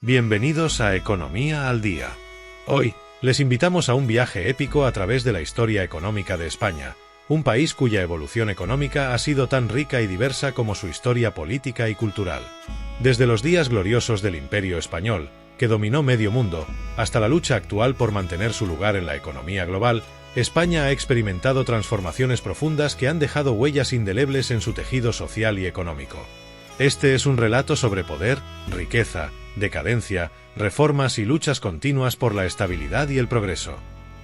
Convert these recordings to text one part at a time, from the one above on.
Bienvenidos a Economía al Día. Hoy, les invitamos a un viaje épico a través de la historia económica de España, un país cuya evolución económica ha sido tan rica y diversa como su historia política y cultural. Desde los días gloriosos del Imperio Español, que dominó medio mundo, hasta la lucha actual por mantener su lugar en la economía global, España ha experimentado transformaciones profundas que han dejado huellas indelebles en su tejido social y económico. Este es un relato sobre poder, riqueza, decadencia, reformas y luchas continuas por la estabilidad y el progreso.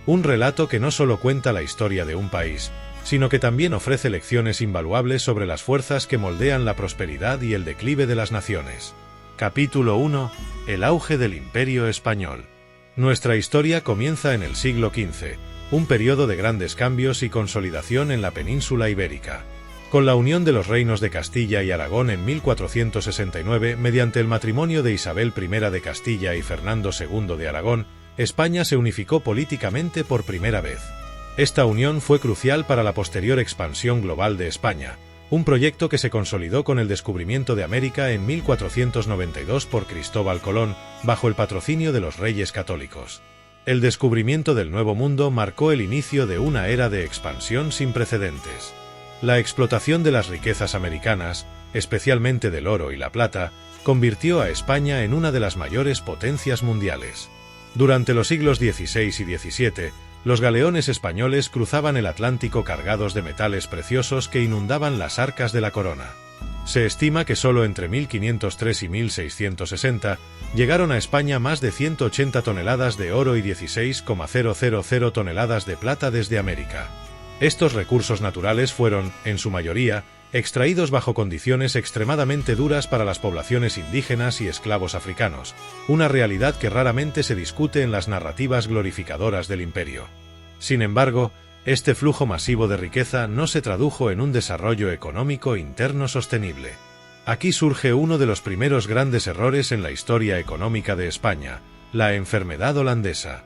Un relato que no solo cuenta la historia de un país, sino que también ofrece lecciones invaluables sobre las fuerzas que moldean la prosperidad y el declive de las naciones. Capítulo 1. El auge del Imperio Español. Nuestra historia comienza en el siglo XV, un periodo de grandes cambios y consolidación en la península ibérica. Con la unión de los reinos de Castilla y Aragón en 1469 mediante el matrimonio de Isabel I de Castilla y Fernando II de Aragón, España se unificó políticamente por primera vez. Esta unión fue crucial para la posterior expansión global de España, un proyecto que se consolidó con el descubrimiento de América en 1492 por Cristóbal Colón, bajo el patrocinio de los Reyes Católicos. El descubrimiento del Nuevo Mundo marcó el inicio de una era de expansión sin precedentes. La explotación de las riquezas americanas, especialmente del oro y la plata, convirtió a España en una de las mayores potencias mundiales. Durante los siglos XVI y XVII, los galeones españoles cruzaban el Atlántico cargados de metales preciosos que inundaban las arcas de la corona. Se estima que solo entre 1503 y 1660 llegaron a España más de 180 toneladas de oro y 16,000 toneladas de plata desde América. Estos recursos naturales fueron, en su mayoría, extraídos bajo condiciones extremadamente duras para las poblaciones indígenas y esclavos africanos, una realidad que raramente se discute en las narrativas glorificadoras del imperio. Sin embargo, este flujo masivo de riqueza no se tradujo en un desarrollo económico interno sostenible. Aquí surge uno de los primeros grandes errores en la historia económica de España, la enfermedad holandesa.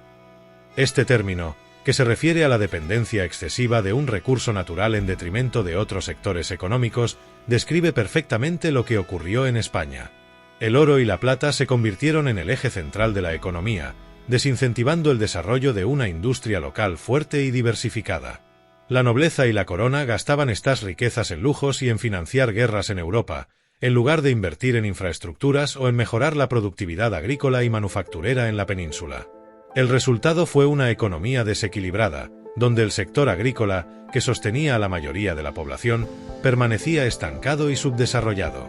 Este término, que se refiere a la dependencia excesiva de un recurso natural en detrimento de otros sectores económicos, describe perfectamente lo que ocurrió en España. El oro y la plata se convirtieron en el eje central de la economía, desincentivando el desarrollo de una industria local fuerte y diversificada. La nobleza y la corona gastaban estas riquezas en lujos y en financiar guerras en Europa, en lugar de invertir en infraestructuras o en mejorar la productividad agrícola y manufacturera en la península. El resultado fue una economía desequilibrada, donde el sector agrícola, que sostenía a la mayoría de la población, permanecía estancado y subdesarrollado.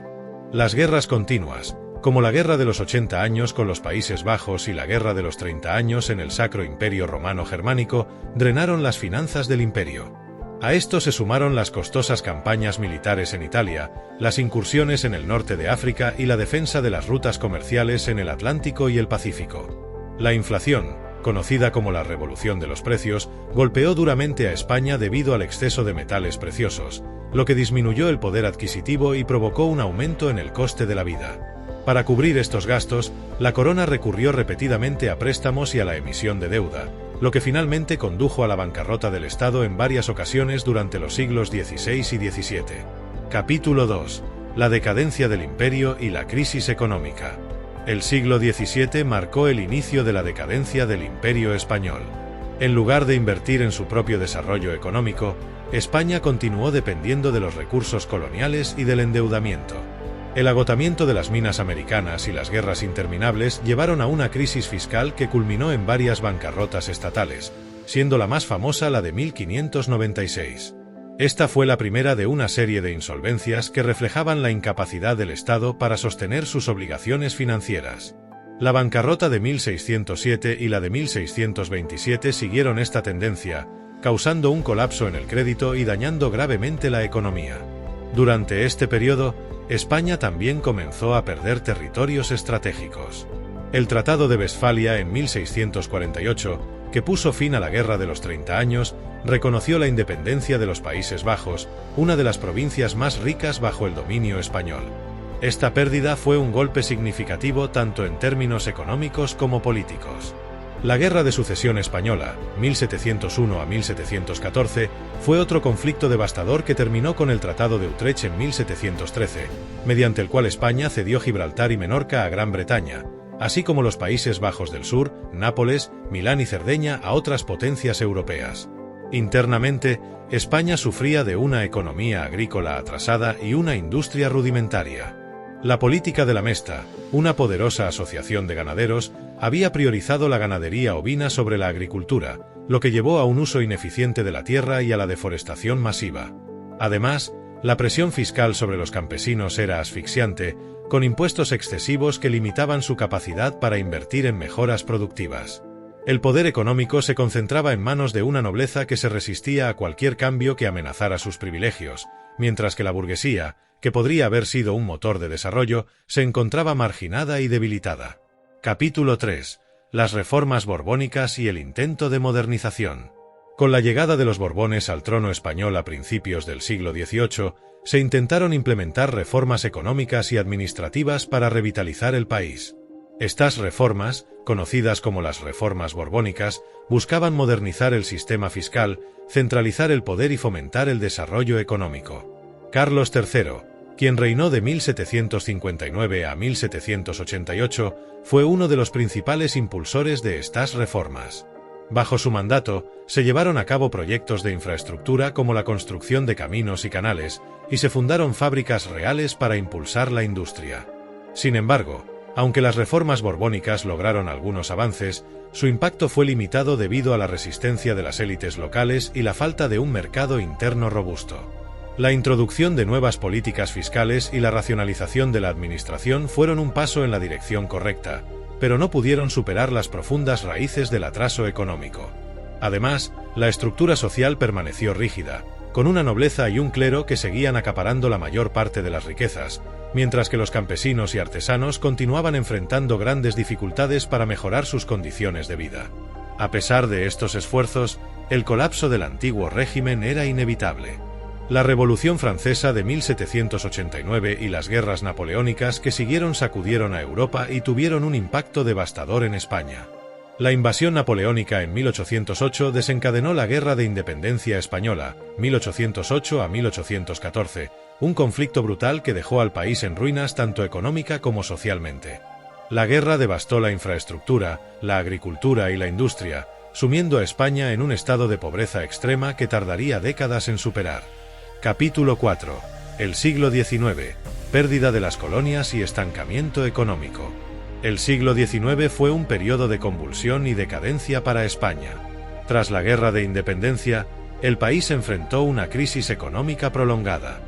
Las guerras continuas, como la Guerra de los 80 años con los Países Bajos y la Guerra de los 30 años en el Sacro Imperio Romano Germánico, drenaron las finanzas del imperio. A esto se sumaron las costosas campañas militares en Italia, las incursiones en el norte de África y la defensa de las rutas comerciales en el Atlántico y el Pacífico. La inflación, conocida como la revolución de los precios, golpeó duramente a España debido al exceso de metales preciosos, lo que disminuyó el poder adquisitivo y provocó un aumento en el coste de la vida. Para cubrir estos gastos, la corona recurrió repetidamente a préstamos y a la emisión de deuda, lo que finalmente condujo a la bancarrota del Estado en varias ocasiones durante los siglos XVI y XVII. Capítulo 2. La decadencia del imperio y la crisis económica. El siglo XVII marcó el inicio de la decadencia del Imperio Español. En lugar de invertir en su propio desarrollo económico, España continuó dependiendo de los recursos coloniales y del endeudamiento. El agotamiento de las minas americanas y las guerras interminables llevaron a una crisis fiscal que culminó en varias bancarrotas estatales, siendo la más famosa la de 1596. Esta fue la primera de una serie de insolvencias que reflejaban la incapacidad del Estado para sostener sus obligaciones financieras. La bancarrota de 1607 y la de 1627 siguieron esta tendencia, causando un colapso en el crédito y dañando gravemente la economía. Durante este periodo, España también comenzó a perder territorios estratégicos. El Tratado de Westfalia en 1648, que puso fin a la Guerra de los 30 años, reconoció la independencia de los Países Bajos, una de las provincias más ricas bajo el dominio español. Esta pérdida fue un golpe significativo tanto en términos económicos como políticos. La Guerra de Sucesión Española, 1701 a 1714, fue otro conflicto devastador que terminó con el Tratado de Utrecht en 1713, mediante el cual España cedió Gibraltar y Menorca a Gran Bretaña, así como los Países Bajos del Sur, Nápoles, Milán y Cerdeña a otras potencias europeas. Internamente, España sufría de una economía agrícola atrasada y una industria rudimentaria. La política de la Mesta, una poderosa asociación de ganaderos, había priorizado la ganadería ovina sobre la agricultura, lo que llevó a un uso ineficiente de la tierra y a la deforestación masiva. Además, la presión fiscal sobre los campesinos era asfixiante, con impuestos excesivos que limitaban su capacidad para invertir en mejoras productivas. El poder económico se concentraba en manos de una nobleza que se resistía a cualquier cambio que amenazara sus privilegios, mientras que la burguesía, que podría haber sido un motor de desarrollo, se encontraba marginada y debilitada. Capítulo 3. Las reformas borbónicas y el intento de modernización. Con la llegada de los Borbones al trono español a principios del siglo XVIII, se intentaron implementar reformas económicas y administrativas para revitalizar el país. Estas reformas, conocidas como las reformas borbónicas, buscaban modernizar el sistema fiscal, centralizar el poder y fomentar el desarrollo económico. Carlos III, quien reinó de 1759 a 1788, fue uno de los principales impulsores de estas reformas. Bajo su mandato, se llevaron a cabo proyectos de infraestructura como la construcción de caminos y canales, y se fundaron fábricas reales para impulsar la industria. Sin embargo, aunque las reformas borbónicas lograron algunos avances, su impacto fue limitado debido a la resistencia de las élites locales y la falta de un mercado interno robusto. La introducción de nuevas políticas fiscales y la racionalización de la administración fueron un paso en la dirección correcta, pero no pudieron superar las profundas raíces del atraso económico. Además, la estructura social permaneció rígida, con una nobleza y un clero que seguían acaparando la mayor parte de las riquezas, mientras que los campesinos y artesanos continuaban enfrentando grandes dificultades para mejorar sus condiciones de vida. A pesar de estos esfuerzos, el colapso del antiguo régimen era inevitable. La Revolución Francesa de 1789 y las guerras napoleónicas que siguieron sacudieron a Europa y tuvieron un impacto devastador en España. La invasión napoleónica en 1808 desencadenó la Guerra de Independencia Española, 1808 a 1814, un conflicto brutal que dejó al país en ruinas tanto económica como socialmente. La guerra devastó la infraestructura, la agricultura y la industria, sumiendo a España en un estado de pobreza extrema que tardaría décadas en superar. Capítulo 4. El siglo XIX. Pérdida de las colonias y estancamiento económico. El siglo XIX fue un periodo de convulsión y decadencia para España. Tras la Guerra de Independencia, el país enfrentó una crisis económica prolongada.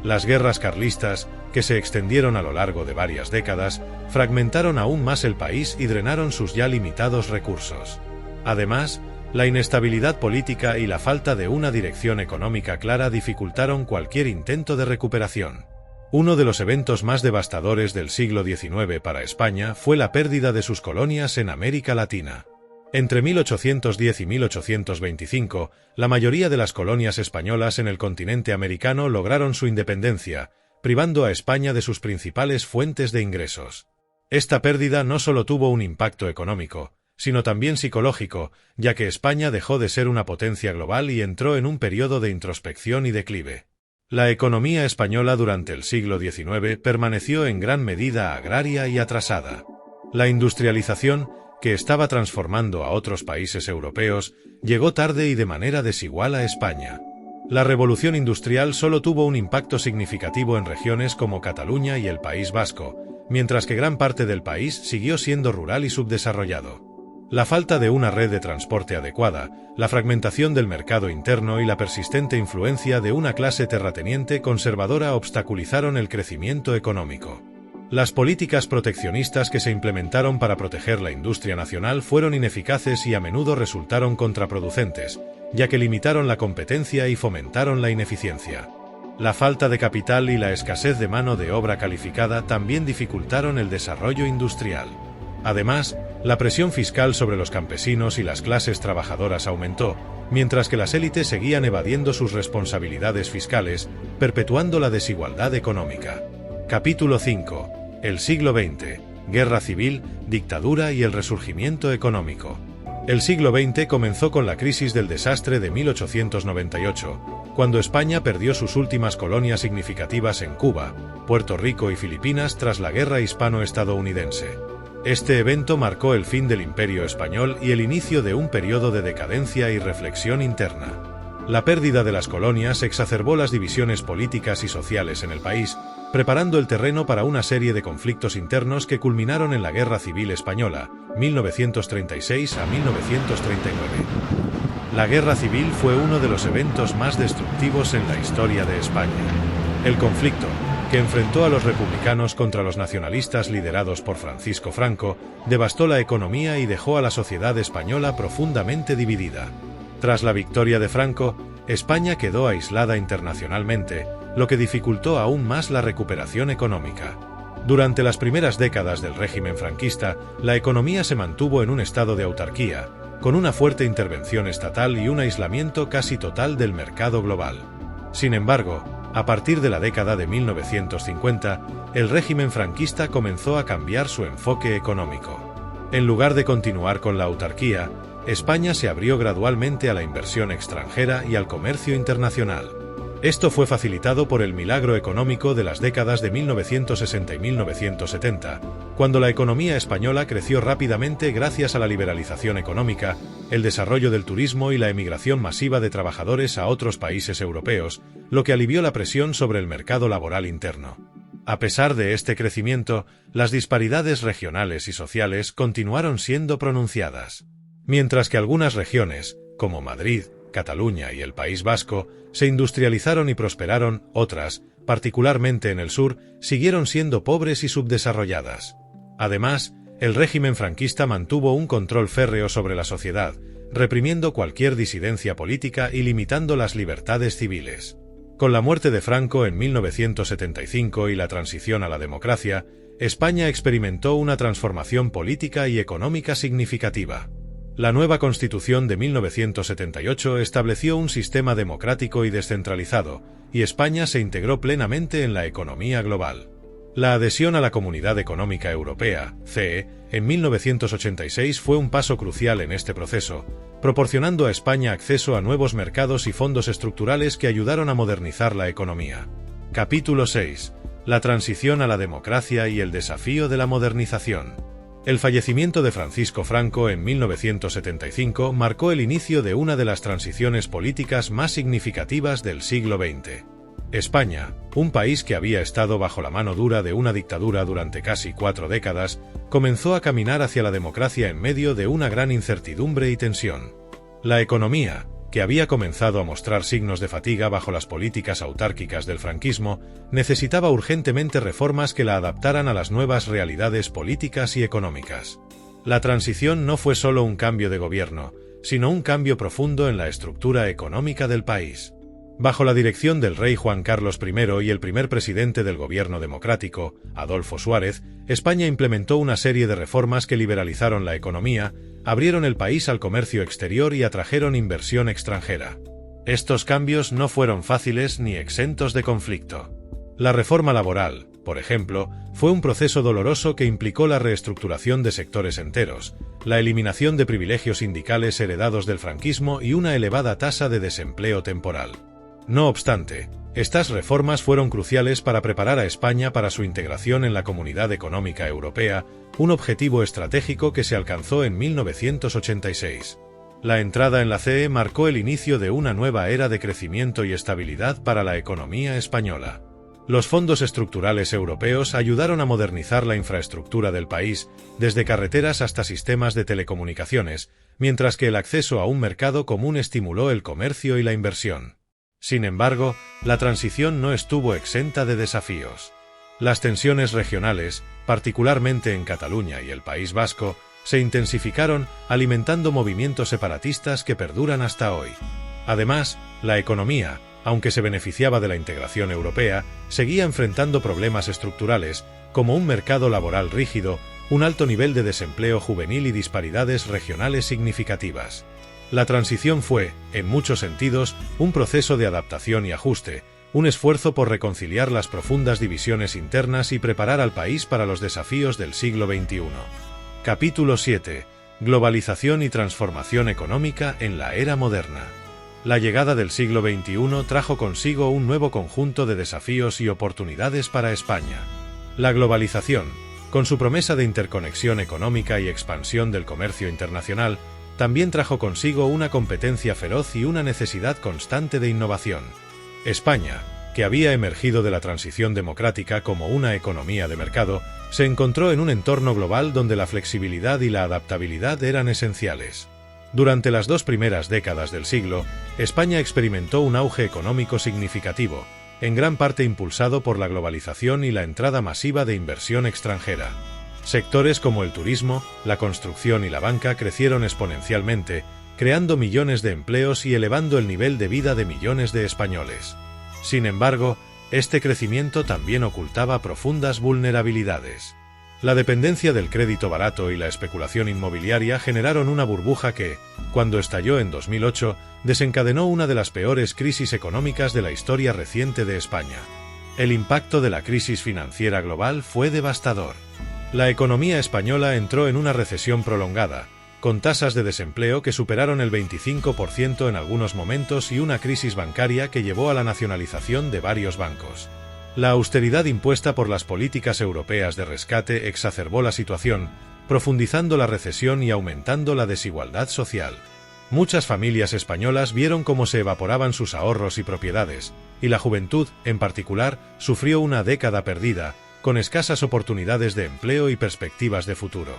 Las guerras carlistas, que se extendieron a lo largo de varias décadas, fragmentaron aún más el país y drenaron sus ya limitados recursos. Además, la inestabilidad política y la falta de una dirección económica clara dificultaron cualquier intento de recuperación. Uno de los eventos más devastadores del siglo XIX para España fue la pérdida de sus colonias en América Latina. Entre 1810 y 1825, la mayoría de las colonias españolas en el continente americano lograron su independencia, privando a España de sus principales fuentes de ingresos. Esta pérdida no solo tuvo un impacto económico, sino también psicológico, ya que España dejó de ser una potencia global y entró en un periodo de introspección y declive. La economía española durante el siglo XIX permaneció en gran medida agraria y atrasada. La industrialización, que estaba transformando a otros países europeos, llegó tarde y de manera desigual a España. La revolución industrial solo tuvo un impacto significativo en regiones como Cataluña y el País Vasco, mientras que gran parte del país siguió siendo rural y subdesarrollado. La falta de una red de transporte adecuada, la fragmentación del mercado interno y la persistente influencia de una clase terrateniente conservadora obstaculizaron el crecimiento económico. Las políticas proteccionistas que se implementaron para proteger la industria nacional fueron ineficaces y a menudo resultaron contraproducentes, ya que limitaron la competencia y fomentaron la ineficiencia. La falta de capital y la escasez de mano de obra calificada también dificultaron el desarrollo industrial. Además, la presión fiscal sobre los campesinos y las clases trabajadoras aumentó, mientras que las élites seguían evadiendo sus responsabilidades fiscales, perpetuando la desigualdad económica. Capítulo 5. El siglo XX. Guerra civil, dictadura y el resurgimiento económico. El siglo XX comenzó con la crisis del desastre de 1898, cuando España perdió sus últimas colonias significativas en Cuba, Puerto Rico y Filipinas tras la Guerra Hispano-Estadounidense. Este evento marcó el fin del Imperio español y el inicio de un periodo de decadencia y reflexión interna. La pérdida de las colonias exacerbó las divisiones políticas y sociales en el país, preparando el terreno para una serie de conflictos internos que culminaron en la Guerra Civil Española, 1936 a 1939. La Guerra Civil fue uno de los eventos más destructivos en la historia de España. El conflicto, que enfrentó a los republicanos contra los nacionalistas liderados por Francisco Franco, devastó la economía y dejó a la sociedad española profundamente dividida. Tras la victoria de Franco, España quedó aislada internacionalmente, lo que dificultó aún más la recuperación económica. Durante las primeras décadas del régimen franquista, la economía se mantuvo en un estado de autarquía, con una fuerte intervención estatal y un aislamiento casi total del mercado global. Sin embargo, a partir de la década de 1950, el régimen franquista comenzó a cambiar su enfoque económico. En lugar de continuar con la autarquía, España se abrió gradualmente a la inversión extranjera y al comercio internacional. Esto fue facilitado por el milagro económico de las décadas de 1960 y 1970, cuando la economía española creció rápidamente gracias a la liberalización económica, el desarrollo del turismo y la emigración masiva de trabajadores a otros países europeos, lo que alivió la presión sobre el mercado laboral interno. A pesar de este crecimiento, las disparidades regionales y sociales continuaron siendo pronunciadas. Mientras que algunas regiones, como Madrid, Cataluña y el País Vasco, se industrializaron y prosperaron, otras, particularmente en el sur, siguieron siendo pobres y subdesarrolladas. Además, el régimen franquista mantuvo un control férreo sobre la sociedad, reprimiendo cualquier disidencia política y limitando las libertades civiles. Con la muerte de Franco en 1975 y la transición a la democracia, España experimentó una transformación política y económica significativa. La nueva Constitución de 1978 estableció un sistema democrático y descentralizado, y España se integró plenamente en la economía global. La adhesión a la Comunidad Económica Europea, CE, en 1986 fue un paso crucial en este proceso, proporcionando a España acceso a nuevos mercados y fondos estructurales que ayudaron a modernizar la economía. Capítulo 6. La transición a la democracia y el desafío de la modernización. El fallecimiento de Francisco Franco en 1975 marcó el inicio de una de las transiciones políticas más significativas del siglo XX. España, un país que había estado bajo la mano dura de una dictadura durante casi 4 décadas, comenzó a caminar hacia la democracia en medio de una gran incertidumbre y tensión. La economía, que había comenzado a mostrar signos de fatiga bajo las políticas autárquicas del franquismo, necesitaba urgentemente reformas que la adaptaran a las nuevas realidades políticas y económicas. La transición no fue solo un cambio de gobierno, sino un cambio profundo en la estructura económica del país. Bajo la dirección del rey Juan Carlos I y el primer presidente del gobierno democrático, Adolfo Suárez, España implementó una serie de reformas que liberalizaron la economía, abrieron el país al comercio exterior y atrajeron inversión extranjera. Estos cambios no fueron fáciles ni exentos de conflicto. La reforma laboral, por ejemplo, fue un proceso doloroso que implicó la reestructuración de sectores enteros, la eliminación de privilegios sindicales heredados del franquismo y una elevada tasa de desempleo temporal. No obstante, estas reformas fueron cruciales para preparar a España para su integración en la Comunidad Económica Europea, un objetivo estratégico que se alcanzó en 1986. La entrada en la CE marcó el inicio de una nueva era de crecimiento y estabilidad para la economía española. Los fondos estructurales europeos ayudaron a modernizar la infraestructura del país, desde carreteras hasta sistemas de telecomunicaciones, mientras que el acceso a un mercado común estimuló el comercio y la inversión. Sin embargo, la transición no estuvo exenta de desafíos. Las tensiones regionales, particularmente en Cataluña y el País Vasco, se intensificaron, alimentando movimientos separatistas que perduran hasta hoy. Además, la economía, aunque se beneficiaba de la integración europea, seguía enfrentando problemas estructurales, como un mercado laboral rígido, un alto nivel de desempleo juvenil y disparidades regionales significativas. La transición fue, en muchos sentidos, un proceso de adaptación y ajuste, un esfuerzo por reconciliar las profundas divisiones internas y preparar al país para los desafíos del siglo XXI. Capítulo 7. Globalización y transformación económica en la era moderna. La llegada del siglo XXI trajo consigo un nuevo conjunto de desafíos y oportunidades para España. La globalización, Con su promesa de interconexión económica y expansión del comercio internacional, también trajo consigo una competencia feroz y una necesidad constante de innovación. España, que había emergido de la transición democrática como una economía de mercado, se encontró en un entorno global donde la flexibilidad y la adaptabilidad eran esenciales. Durante las 2 primeras décadas del siglo, España experimentó un auge económico significativo, en gran parte impulsado por la globalización y la entrada masiva de inversión extranjera. Sectores como el turismo, la construcción y la banca crecieron exponencialmente, creando millones de empleos y elevando el nivel de vida de millones de españoles. Sin embargo, este crecimiento también ocultaba profundas vulnerabilidades. La dependencia del crédito barato y la especulación inmobiliaria generaron una burbuja que, cuando estalló en 2008, desencadenó una de las peores crisis económicas de la historia reciente de España. El impacto de la crisis financiera global fue devastador. La economía española entró en una recesión prolongada, con tasas de desempleo que superaron el 25% en algunos momentos y una crisis bancaria que llevó a la nacionalización de varios bancos. La austeridad impuesta por las políticas europeas de rescate exacerbó la situación, profundizando la recesión y aumentando la desigualdad social. Muchas familias españolas vieron cómo se evaporaban sus ahorros y propiedades, y la juventud, en particular, sufrió una década perdida, con escasas oportunidades de empleo y perspectivas de futuro.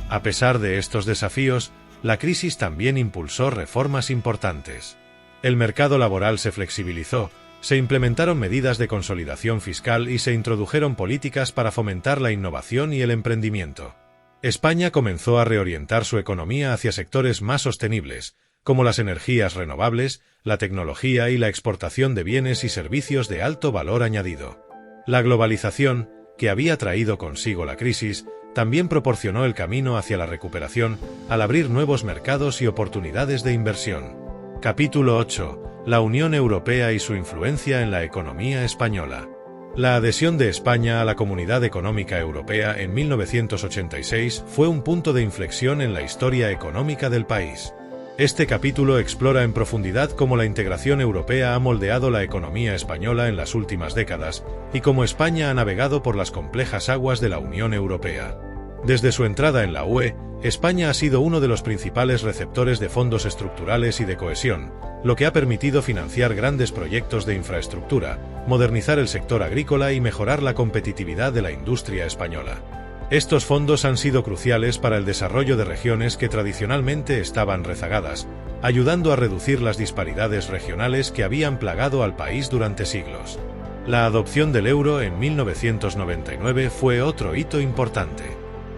A pesar de estos desafíos, la crisis también impulsó reformas importantes. El mercado laboral se flexibilizó, se implementaron medidas de consolidación fiscal y se introdujeron políticas para fomentar la innovación y el emprendimiento. España comenzó a reorientar su economía hacia sectores más sostenibles, como las energías renovables, la tecnología y la exportación de bienes y servicios de alto valor añadido. La globalización, que había traído consigo la crisis, también proporcionó el camino hacia la recuperación al abrir nuevos mercados y oportunidades de inversión. Capítulo 8. La Unión Europea y su influencia en la economía española. La adhesión de España a la Comunidad Económica Europea en 1986 fue un punto de inflexión en la historia económica del país. Este capítulo explora en profundidad cómo la integración europea ha moldeado la economía española en las últimas décadas y cómo España ha navegado por las complejas aguas de la Unión Europea. Desde su entrada en la UE, España ha sido uno de los principales receptores de fondos estructurales y de cohesión, lo que ha permitido financiar grandes proyectos de infraestructura, modernizar el sector agrícola y mejorar la competitividad de la industria española. Estos fondos han sido cruciales para el desarrollo de regiones que tradicionalmente estaban rezagadas, ayudando a reducir las disparidades regionales que habían plagado al país durante siglos. La adopción del euro en 1999 fue otro hito importante.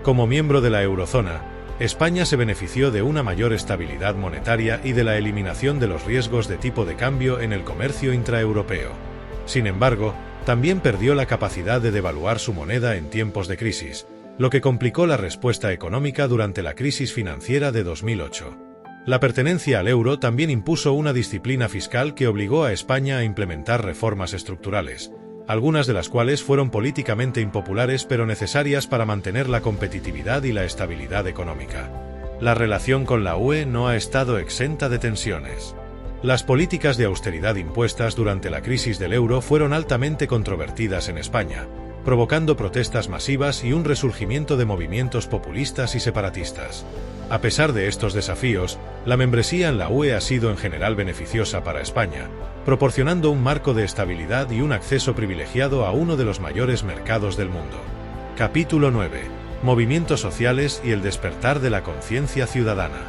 Como miembro de la eurozona, España se benefició de una mayor estabilidad monetaria y de la eliminación de los riesgos de tipo de cambio en el comercio intraeuropeo. Sin embargo, también perdió la capacidad de devaluar su moneda en tiempos de crisis, lo que complicó la respuesta económica durante la crisis financiera de 2008. La pertenencia al euro también impuso una disciplina fiscal que obligó a España a implementar reformas estructurales, algunas de las cuales fueron políticamente impopulares pero necesarias para mantener la competitividad y la estabilidad económica. La relación con la UE no ha estado exenta de tensiones. Las políticas de austeridad impuestas durante la crisis del euro fueron altamente controvertidas en España, provocando protestas masivas y un resurgimiento de movimientos populistas y separatistas. A pesar de estos desafíos, la membresía en la UE ha sido en general beneficiosa para España, proporcionando un marco de estabilidad y un acceso privilegiado a uno de los mayores mercados del mundo. Capítulo 9. Movimientos sociales y el despertar de la conciencia ciudadana.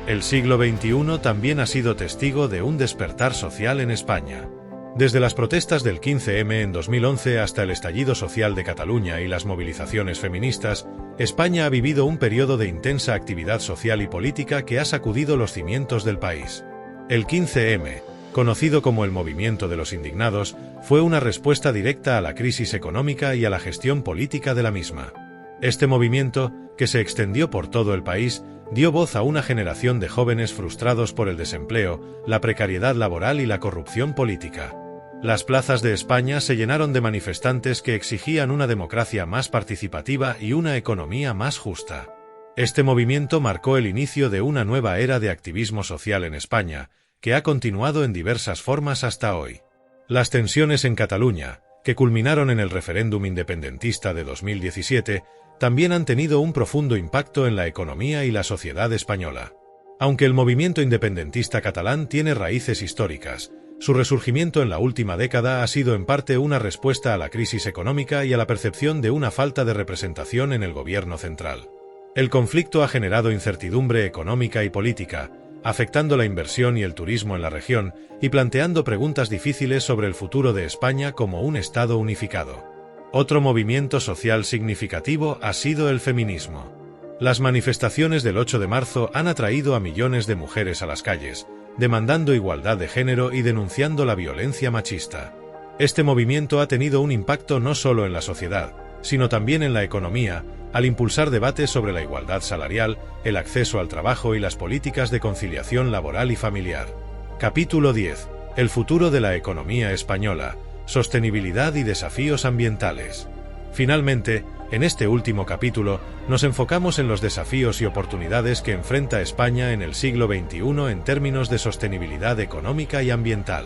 El siglo XXI también ha sido testigo de un despertar social en España. Desde las protestas del 15M en 2011 hasta el estallido social de Cataluña y las movilizaciones feministas, España ha vivido un periodo de intensa actividad social y política que ha sacudido los cimientos del país. El 15M, conocido como el Movimiento de los Indignados, fue una respuesta directa a la crisis económica y a la gestión política de la misma. Este movimiento, que se extendió por todo el país, dio voz a una generación de jóvenes frustrados por el desempleo, la precariedad laboral y la corrupción política. Las plazas de España se llenaron de manifestantes que exigían una democracia más participativa y una economía más justa. Este movimiento marcó el inicio de una nueva era de activismo social en España, que ha continuado en diversas formas hasta hoy. Las tensiones en Cataluña, que culminaron en el referéndum independentista de 2017, también han tenido un profundo impacto en la economía y la sociedad española. Aunque el movimiento independentista catalán tiene raíces históricas, su resurgimiento en la última década ha sido en parte una respuesta a la crisis económica y a la percepción de una falta de representación en el gobierno central. El conflicto ha generado incertidumbre económica y política, afectando la inversión y el turismo en la región y planteando preguntas difíciles sobre el futuro de España como un Estado unificado. Otro movimiento social significativo ha sido el feminismo. Las manifestaciones del 8 de marzo han atraído a millones de mujeres a las calles, demandando igualdad de género y denunciando la violencia machista. Este movimiento ha tenido un impacto no solo en la sociedad, sino también en la economía, al impulsar debates sobre la igualdad salarial, el acceso al trabajo y las políticas de conciliación laboral y familiar. Capítulo 10. El futuro de la economía española, sostenibilidad y desafíos ambientales. Finalmente, en este último capítulo, nos enfocamos en los desafíos y oportunidades que enfrenta España en el siglo XXI en términos de sostenibilidad económica y ambiental.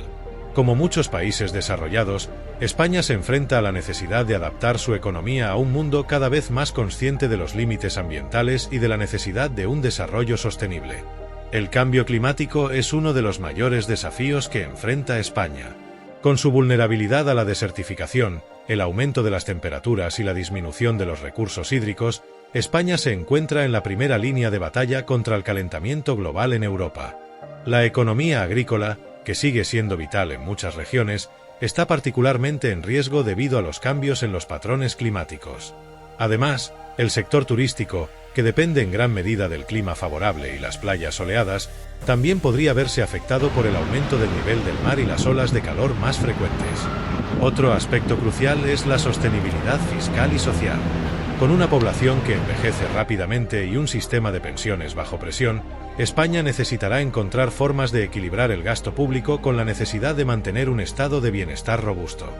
Como muchos países desarrollados, España se enfrenta a la necesidad de adaptar su economía a un mundo cada vez más consciente de los límites ambientales y de la necesidad de un desarrollo sostenible. El cambio climático es uno de los mayores desafíos que enfrenta España. Con su vulnerabilidad a la desertificación, el aumento de las temperaturas y la disminución de los recursos hídricos, España se encuentra en la primera línea de batalla contra el calentamiento global en Europa. La economía agrícola, que sigue siendo vital en muchas regiones, está particularmente en riesgo debido a los cambios en los patrones climáticos. Además, el sector turístico, que depende en gran medida del clima favorable y las playas soleadas, también podría verse afectado por el aumento del nivel del mar y las olas de calor más frecuentes. Otro aspecto crucial es la sostenibilidad fiscal y social. Con una población que envejece rápidamente y un sistema de pensiones bajo presión, España necesitará encontrar formas de equilibrar el gasto público con la necesidad de mantener un estado de bienestar robusto.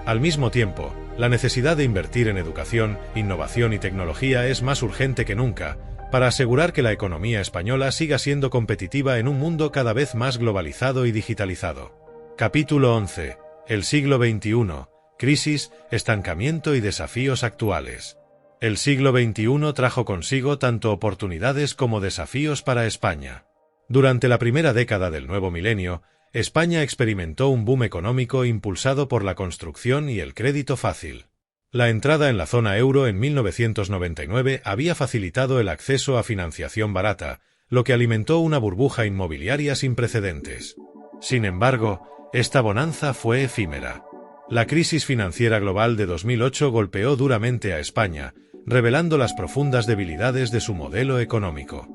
Al mismo tiempo, la necesidad de invertir en educación, innovación y tecnología es más urgente que nunca, para asegurar que la economía española siga siendo competitiva en un mundo cada vez más globalizado y digitalizado. Capítulo 11. El siglo XXI. Crisis, estancamiento y desafíos actuales. El siglo XXI trajo consigo tanto oportunidades como desafíos para España. Durante la primera década del nuevo milenio, España experimentó un boom económico impulsado por la construcción y el crédito fácil. La entrada en la zona euro en 1999 había facilitado el acceso a financiación barata, lo que alimentó una burbuja inmobiliaria sin precedentes. Sin embargo, esta bonanza fue efímera. La crisis financiera global de 2008 golpeó duramente a España, revelando las profundas debilidades de su modelo económico.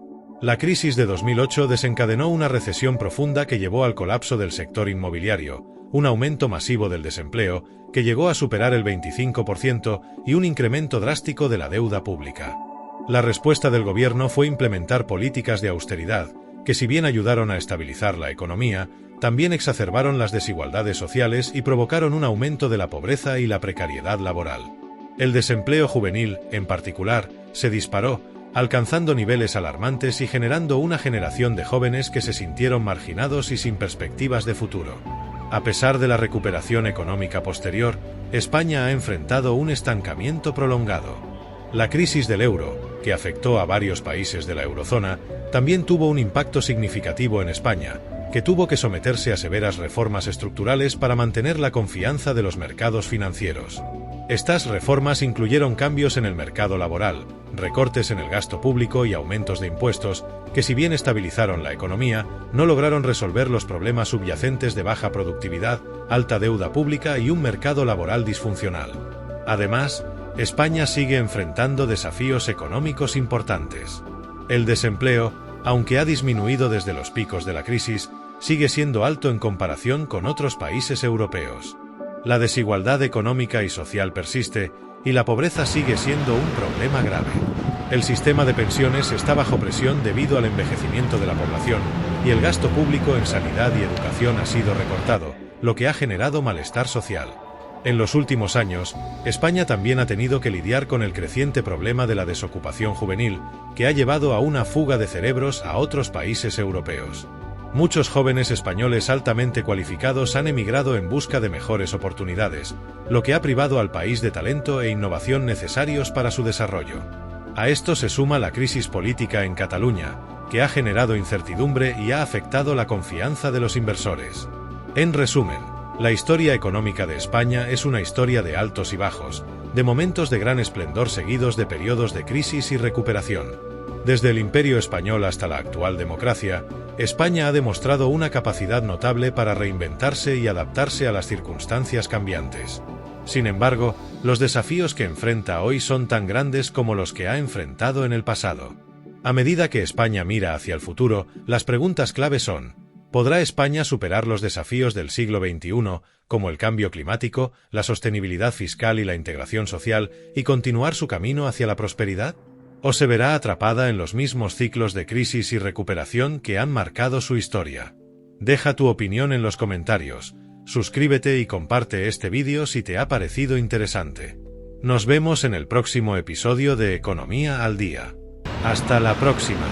La crisis de 2008 desencadenó una recesión profunda que llevó al colapso del sector inmobiliario, un aumento masivo del desempleo, que llegó a superar el 25%, y un incremento drástico de la deuda pública. La respuesta del gobierno fue implementar políticas de austeridad, que si bien ayudaron a estabilizar la economía, también exacerbaron las desigualdades sociales y provocaron un aumento de la pobreza y la precariedad laboral. El desempleo juvenil, en particular, se disparó, alcanzando niveles alarmantes y generando una generación de jóvenes que se sintieron marginados y sin perspectivas de futuro. A pesar de la recuperación económica posterior, España ha enfrentado un estancamiento prolongado. La crisis del euro, que afectó a varios países de la eurozona, también tuvo un impacto significativo en España, que tuvo que someterse a severas reformas estructurales para mantener la confianza de los mercados financieros. Estas reformas incluyeron cambios en el mercado laboral, recortes en el gasto público y aumentos de impuestos, que si bien estabilizaron la economía, no lograron resolver los problemas subyacentes de baja productividad, alta deuda pública y un mercado laboral disfuncional. Además, España sigue enfrentando desafíos económicos importantes. El desempleo, aunque ha disminuido desde los picos de la crisis, sigue siendo alto en comparación con otros países europeos. La desigualdad económica y social persiste, y la pobreza sigue siendo un problema grave. El sistema de pensiones está bajo presión debido al envejecimiento de la población, y el gasto público en sanidad y educación ha sido recortado, lo que ha generado malestar social. En los últimos años, España también ha tenido que lidiar con el creciente problema de la desocupación juvenil, que ha llevado a una fuga de cerebros a otros países europeos. Muchos jóvenes españoles altamente cualificados han emigrado en busca de mejores oportunidades, lo que ha privado al país de talento e innovación necesarios para su desarrollo. A esto se suma la crisis política en Cataluña, que ha generado incertidumbre y ha afectado la confianza de los inversores. En resumen, la historia económica de España es una historia de altos y bajos, de momentos de gran esplendor seguidos de periodos de crisis y recuperación. Desde el Imperio Español hasta la actual democracia, España ha demostrado una capacidad notable para reinventarse y adaptarse a las circunstancias cambiantes. Sin embargo, los desafíos que enfrenta hoy son tan grandes como los que ha enfrentado en el pasado. A medida que España mira hacia el futuro, las preguntas clave son: ¿podrá España superar los desafíos del siglo XXI, como el cambio climático, la sostenibilidad fiscal y la integración social, y continuar su camino hacia la prosperidad? ¿O se verá atrapada en los mismos ciclos de crisis y recuperación que han marcado su historia? Deja tu opinión en los comentarios, suscríbete y comparte este vídeo si te ha parecido interesante. Nos vemos en el próximo episodio de Economía al Día. Hasta la próxima.